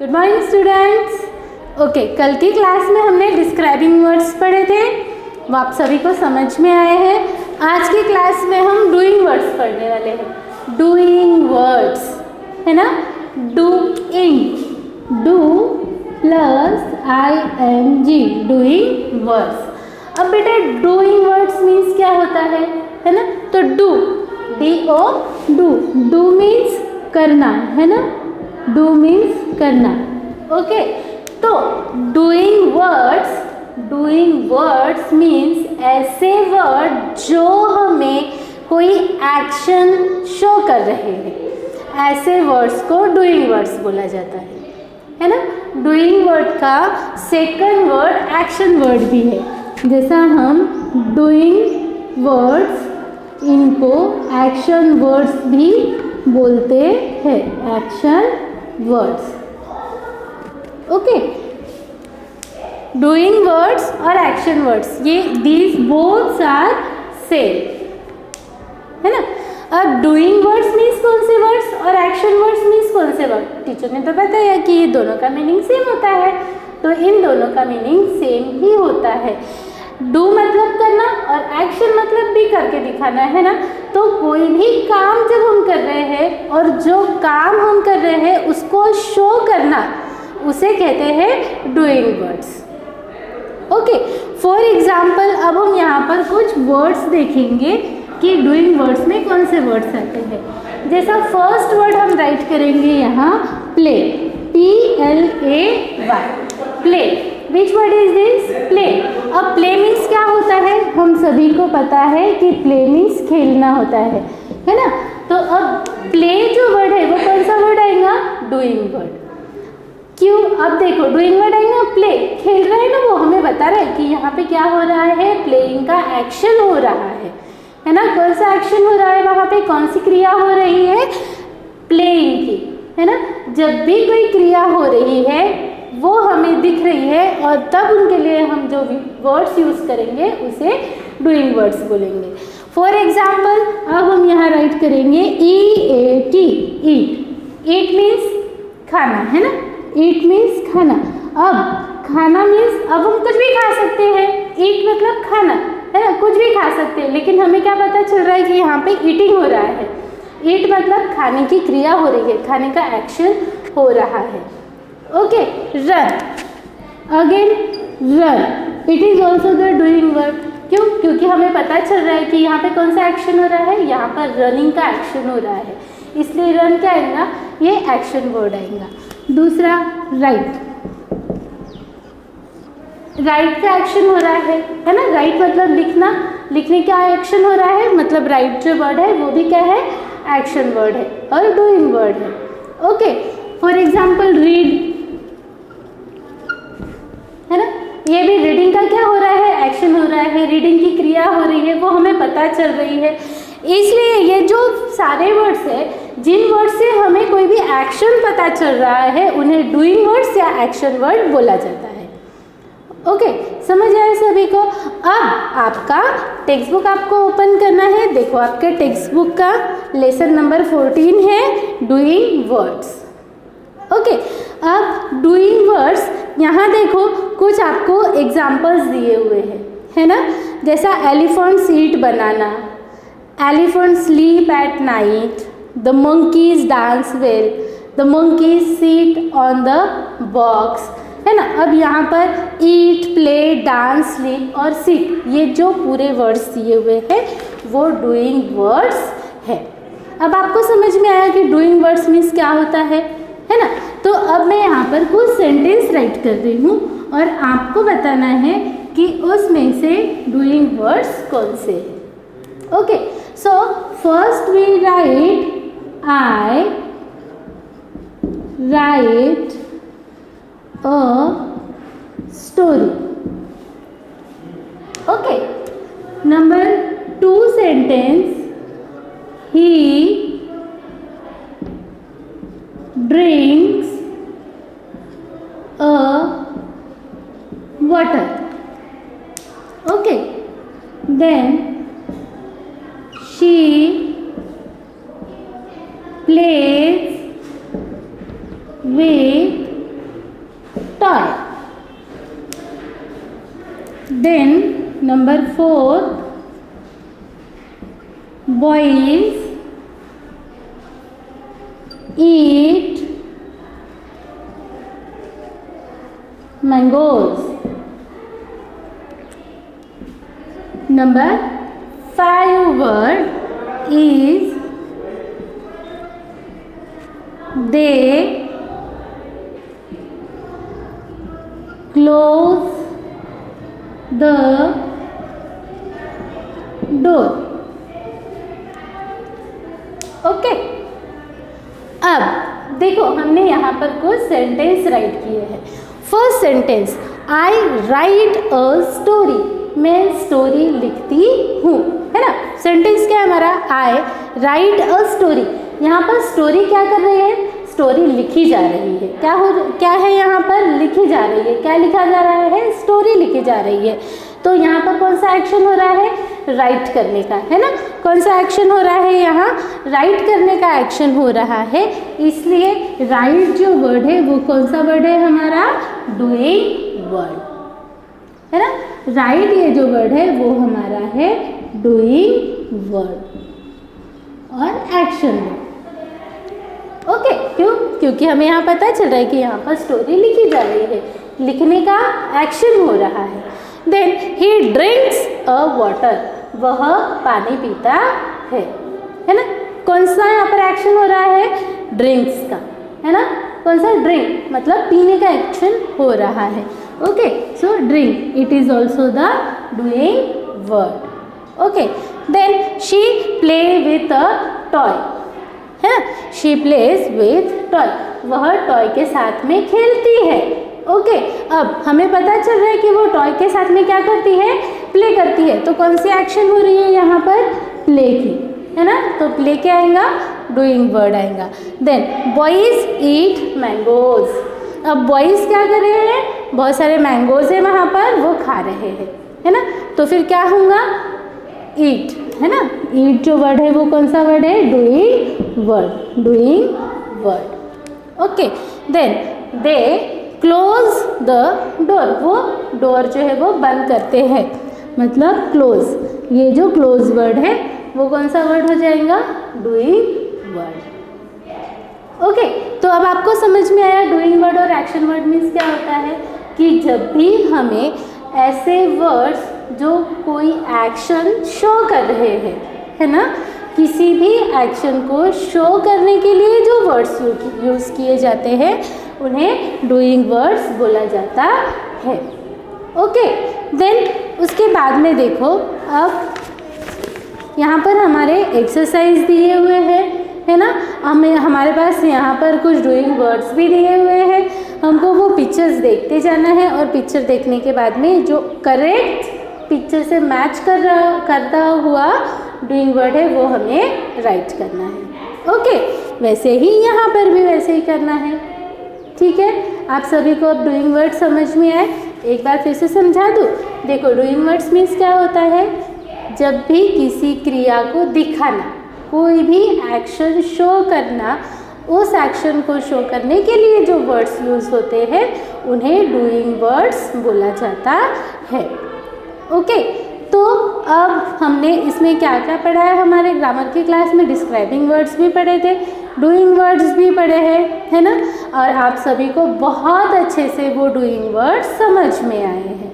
Good morning students. Okay, कल की class में हमने डिस्क्राइबिंग वर्ड्स पढ़े थे, वो आप सभी को समझ में आए हैं। आज की क्लास में हम डूइंग वर्ड्स पढ़ने वाले हैं। डूइंग वर्ड्स है ना, doing, do plus ING, doing words. अब बेटा डूइंग वर्ड्स मीन्स क्या होता है ना, तो डू, DO, डू मीन्स करना है ना, डू मीन्स करना। ओके, तो डूइंग वर्ड्स मीन्स ऐसे वर्ड जो हमें कोई एक्शन शो कर रहे हैं, ऐसे वर्ड्स को डूइंग वर्ड्स बोला जाता है ना। डूइंग वर्ड का सेकंड वर्ड एक्शन वर्ड भी है, जैसा हम डूइंग वर्ड्स, इनको एक्शन वर्ड्स भी बोलते हैं, action words. Okay, doing words और एक्शन वर्ड्स, ये दीज बोथ आर सेम है ना। अब डूइंग वर्ड्स मीन्स कौन से वर्ड्स और एक्शन वर्ड्स मीन्स कौन से वर्ड, टीचर ने तो बताया कि ये दोनों का मीनिंग सेम होता है, तो इन दोनों का मीनिंग सेम ही होता है। डू मतलब करना और एक्शन मतलब भी करके दिखाना है ना। तो कोई भी काम जब हम कर रहे हैं और जो काम हम कर रहे हैं उसको शो करना, उसे कहते हैं doing words. Okay, for example अब हम यहाँ पर कुछ वर्ड्स देखेंगे कि डूइंग वर्ड्स में कौन से वर्ड्स आते हैं। जैसा फर्स्ट वर्ड हम राइट करेंगे यहाँ play, PLAY, play. Which word is this? Play. अब प्ले मीन्स क्या होता है, हम सभी को पता है कि प्ले मीन्स खेलना होता है ना। तो अब प्ले जो वर्ड है वो कौन सा वर्ड आएगा? Doing word. क्यों? अब देखो डूइंग वर्ड आएगा, प्ले, खेल रहा है ना, वो हमें बता रहा है कि यहाँ पे क्या हो रहा है, प्लेइंग का एक्शन हो रहा है ना। कौन सा एक्शन हो रहा है वहाँ पे, कौन सी क्रिया हो रही है? प्लेइंग की, है ना। जब भी कोई क्रिया हो रही है वो हमें दिख रही है और तब उनके लिए हम जो भी वर्ड्स यूज करेंगे उसे डूइंग वर्ड्स बोलेंगे। फॉर एग्जाम्पल अब हम यहाँ राइट करेंगे EAT, ईट। ईट मीन्स खाना है ना, ईट मीन्स खाना। अब खाना मीन्स अब हम कुछ भी खा सकते हैं, ईट मतलब खाना है ना, कुछ भी खा सकते हैं, लेकिन हमें क्या पता चल रहा है कि यहाँ पे ईटिंग हो रहा है। ईट मतलब खाने की क्रिया हो रही है, खाने का एक्शन हो रहा है। Okay, run, again run, it is also the doing word. क्यों? क्योंकि हमें पता चल रहा है कि यहाँ पे कौन सा एक्शन हो रहा है, यहाँ पर रनिंग का एक्शन हो रहा है, इसलिए रन क्या आएगा, ये एक्शन वर्ड आएगा। दूसरा राइट, राइट का एक्शन हो रहा है ना। राइट मतलब लिखना, लिखने का एक्शन हो रहा है, मतलब राइट जो वर्ड है वो भी क्या है, एक्शन वर्ड है और डूइंग वर्ड है। ओके, फॉर एग्जाम्पल रीड है ना, ये भी रीडिंग का क्या हो रहा है, एक्शन हो रहा है, रीडिंग की क्रिया हो रही है, वो हमें पता चल रही है। इसलिए ये जो सारे वर्ड्स है, जिन वर्ड से हमें कोई भी एक्शन पता चल रहा है, उन्हें डूइंग वर्ड्स या एक्शन वर्ड बोला जाता है। ओके, समझ आए सभी को। अब आपका टेक्स्ट बुक आपको ओपन करना है। देखो आपके टेक्स्ट बुक का लेसन नंबर 14 है डूइंग वर्ड्स। ओके, अब डूइंग वर्ड्स यहाँ देखो कुछ आपको एग्जाम्पल्स दिए हुए हैं, है ना। जैसा elephants eat banana, elephants sleep at night, the monkeys dance well, the monkeys seat on the box, है ना। अब यहाँ पर ईट, प्ले, डांस, स्लीप और सिट, ये जो पूरे वर्ड्स दिए हुए हैं वो डूइंग वर्ड्स है। अब आपको समझ में आया कि डूइंग वर्ड्स मीन्स क्या होता है ना। तो अब मैं यहाँ पर कुछ सेंटेंस राइट कर रही हूँ और आपको बताना है कि उसमें से डूइंग वर्ड्स कौन से हैं। Okay, so first we write, I write a story. Okay, number 2 sentence, he drinks a water. Okay, then she plays with toy. Then number 4, boys eat mangoes. Number 5 word is they close the door. Okay, अब देखो हमने यहाँ पर कुछ sentence right किए हैं. First sentence, I write a story, मैं story लिखती हूँ, है ना. सेंटेंस क्या है हमारा, आई राइट अ स्टोरी. यहाँ पर स्टोरी क्या कर रही है, स्टोरी लिखी जा रही है. क्या है यहाँ पर, लिखी जा रही है. क्या लिखा जा रहा है, स्टोरी लिखी जा रही है. तो यहाँ पर कौन सा एक्शन हो रहा है, राइट करने का, है ना. कौन सा एक्शन हो रहा है, यहाँ राइट करने का एक्शन हो रहा है. इसलिए राइट जो वर्ड है वो कौन सा वर्ड है हमारा, डूइंग वर्ड, है ना. राइट ये जो वर्ड है वो हमारा है डूइंग वर्ड और एक्शन वर्ड. ओके, क्यों, क्योंकि हमें यहाँ पता चल रहा है कि यहाँ पर स्टोरी लिखी जा रही है, लिखने का एक्शन हो रहा है. Then he drinks a water, वह पानी पीता है ना. कौन सा यहाँ पर एक्शन हो रहा है, ड्रिंक्स का, है ना. कौन सा, ड्रिंक मतलब पीने का एक्शन हो रहा है. Okay, so drink it is also the doing word. Okay, then she play with a toy, है ना. शी प्लेज विथ टॉय, वह टॉय के साथ में खेलती है. ओके, अब हमें पता चल रहा है कि वो टॉय के साथ में क्या करती है, प्ले करती है. तो कौन सी एक्शन हो रही है यहाँ पर, प्ले की, है ना. तो प्ले क्या आएगा, डूइंग वर्ड आएगा. देन बॉयज ईट मैंगोज. अब बॉयज क्या कर रहे हैं, बहुत सारे मैंगोज है वहाँ पर, वो खा रहे हैं, है ना. तो फिर क्या होगा, ईट, है ना. ईट जो वर्ड है वो कौन सा वर्ड है, doing word, doing word. Okay, then they close the door, वो डोर जो है वो बंद करते हैं, मतलब क्लोज. ये जो क्लोज वर्ड है वो कौन सा वर्ड हो जाएगा, डूइंग वर्ड. ओके, तो अब आपको समझ में आया डूइंग वर्ड और एक्शन वर्ड मीन्स क्या होता है, कि जब भी हमें ऐसे वर्ड्स जो कोई एक्शन शो कर रहे हैं, है ना, किसी भी एक्शन को शो करने के लिए जो वर्ड्स यूज़ किए जाते हैं उन्हें डूइंग वर्ड्स बोला जाता है. ओके, देन उसके बाद में देखो, अब यहाँ पर हमारे एक्सरसाइज दिए हुए हैं, है ना. हमें हमारे पास यहाँ पर कुछ डूइंग वर्ड्स भी दिए हुए हैं. हमको वो पिक्चर्स देखते जाना है और पिक्चर देखने के बाद में जो करेक्ट पिक्चर से मैच करता हुआ डूइंग वर्ड है वो हमें राइट करना है. ओके, वैसे ही यहाँ पर भी वैसे ही करना है. ठीक है, आप सभी को अब डूइंग वर्ड समझ में आए. एक बार फिर से समझा दूँ. देखो, डूइंग वर्ड्स मीन्स क्या होता है, जब भी किसी क्रिया को दिखाना, कोई भी एक्शन शो करना, उस एक्शन को शो करने के लिए जो वर्ड्स यूज़ होते हैं उन्हें डूइंग वर्ड्स बोला जाता है. ओके, तो अब हमने इसमें क्या क्या पढ़ा है, हमारे ग्रामर की क्लास में डिस्क्राइबिंग वर्ड्स भी पढ़े थे, डूइंग वर्ड्स भी पढ़े हैं, है ना. और आप सभी को बहुत अच्छे से वो डूइंग वर्ड्स समझ में आए हैं.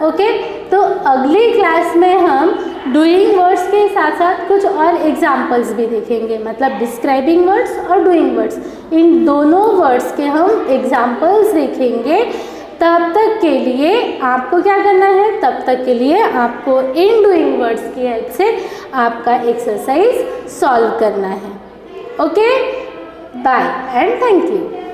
ओके, तो अगली क्लास में हम डूइंग वर्ड्स के साथ साथ कुछ और एग्जाम्पल्स भी देखेंगे, मतलब डिस्क्राइबिंग वर्ड्स और डूइंग वर्ड्स, इन दोनों वर्ड्स के हम एग्जाम्पल्स देखेंगे. तब तक के लिए आपको क्या करना है, तब तक के लिए आपको इन डूइंग वर्ड्स की हेल्प से आपका एक्सरसाइज सॉल्व करना है. Okay, bye and thank you.